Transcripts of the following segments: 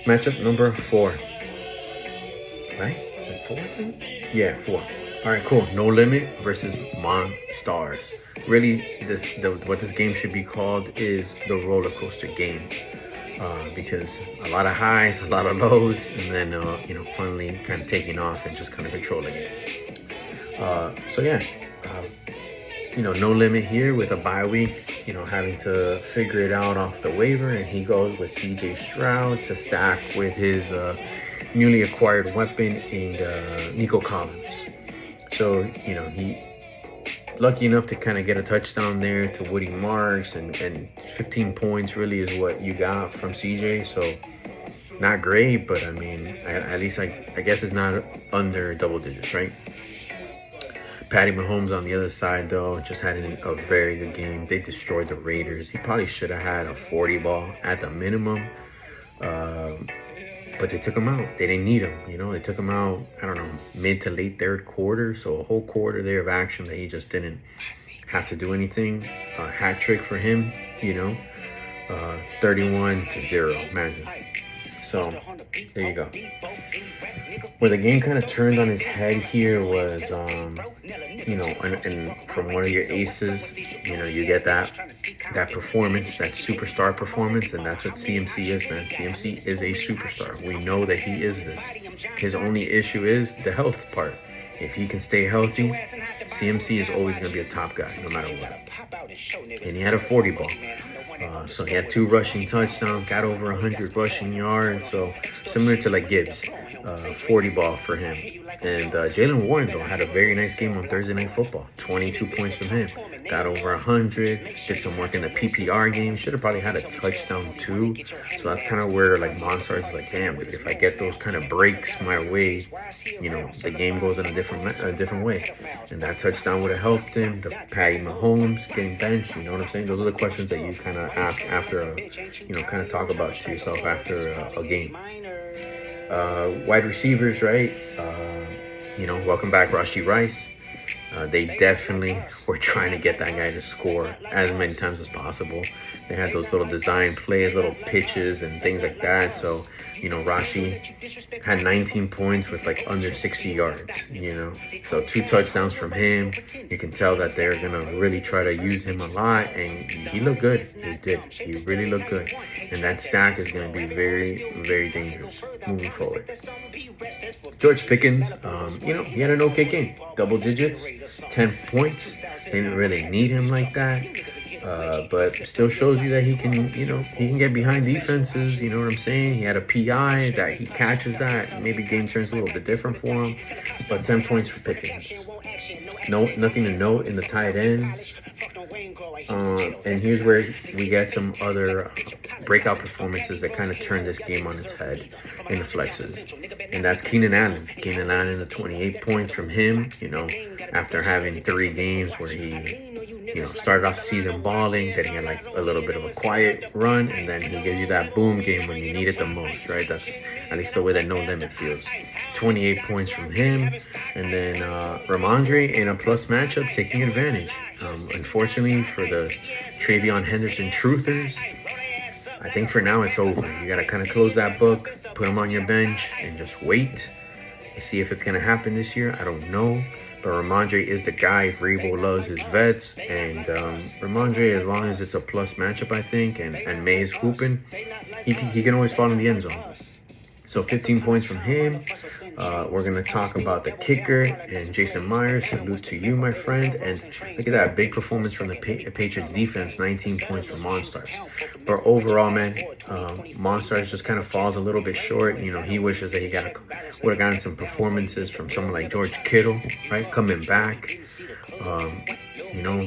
Matchup number 4. Right? Is it 4? I think? Yeah, 4. All right, cool. No Limit versus Monstars. Really, what this game should be called is the roller coaster game, because a lot of highs, a lot of lows, and then finally kind of taking off and just kind of controlling it. So yeah, No Limit here with a bye week. Having to figure it out off the waiver, and he goes with C.J. Stroud to stack with his newly acquired weapon in Nico Collins. So, he lucky enough to kind of get a touchdown there to Woody Marks, and 15 points really is what you got from CJ. So not great, but I mean, at least I guess it's not under double digits, right? Patty Mahomes on the other side, though, just had a very good game. They destroyed the Raiders. He probably should have had a 40 ball at the minimum. But they took him out. They didn't need him, They took him out, I don't know, mid to late third quarter. So a whole quarter there of action that he just didn't have to do anything. Hat trick for him, 31-0, imagine. So there you go. Where the game kind of turned on his head here was, and from one of your aces, you get that performance, that superstar performance, and that's what CMC is, man. CMC is a superstar. We know that he is this. His only issue is the health part. If he can stay healthy, CMC is always going to be a top guy, no matter what. And he had a 40 ball. So he had 2 rushing touchdowns, got over 100 rushing yards. So similar to like Gibbs, 40 ball for him. And Jalen Warren, though, had a very nice game on Thursday Night Football. 22 points from him. Got over 100. Did some work in the PPR game. Should have probably had a touchdown, too. So that's kind of where, like, Monstars is like, damn, dude, if I get those kind of breaks my way, the game goes in a different way. And that touchdown would have helped him. The Patty Mahomes getting benched, you know what I'm saying? Those are the questions that you kind of ask after, kind of talk about to yourself after a game. Wide receivers, right? Welcome back, Rashee Rice. They definitely were trying to get that guy to score as many times as possible. They had those little design plays, little pitches and things like that. So, Rashee had 19 points with like under 60 yards, So 2 touchdowns from him. You can tell that they're going to really try to use him a lot. And he looked good. He did. He really looked good. And that stack is going to be very, very dangerous moving forward. George Pickens, he had an okay game. Double digits, 10 points. Didn't really need him like that. But still shows you that he can get behind defenses, you know what I'm saying? He had a PI that he catches that. Maybe game turns a little bit different for him. But 10 points for Pickens. Nothing to note in the tight ends. And here's where we get some other breakout performances that kind of turn this game on its head in the flexes. And that's Keenan Allen. Keenan Allen, the 28 points from him, after having 3 games where he, started off the season balling, then he had like a little bit of a quiet run, and then he gives you that boom game when you need it the most, right? That's at least the way that No Limit feels. 28 points from him, and then Ramondre in a plus matchup taking advantage. Unfortunately for the Travion Henderson truthers, I think for now it's over. You got to kind of close that book, put him on your bench, and just wait to see if it's going to happen this year. I don't know. But Ramondre is the guy. Vrabel loves his vets. And Ramondre, as long as it's a plus matchup, I think, and May is hooping, he can always fall in the end zone. So 15 points from him. We're going to talk about the kicker and Jason Myers. Salute to you, my friend. And look at that. Big performance from the Patriots defense. 19 points from Monstars. But overall, man, Monstars just kind of falls a little bit short. He wishes that he would have gotten some performances from someone like George Kittle, right? Coming back.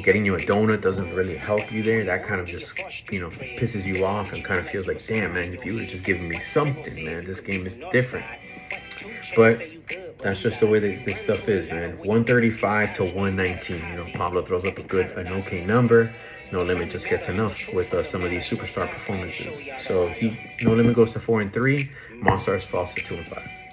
Getting you a donut doesn't really help you there. That kind of just, pisses you off and kind of feels like, damn, man, if you would have just given me something, man, this game is different. But that's just the way that this stuff is, man. 135 to 119. Pablo throws up an okay number. No Limit just gets enough with some of these superstar performances. So No Limit goes to 4-3. Monstars falls to 2-5.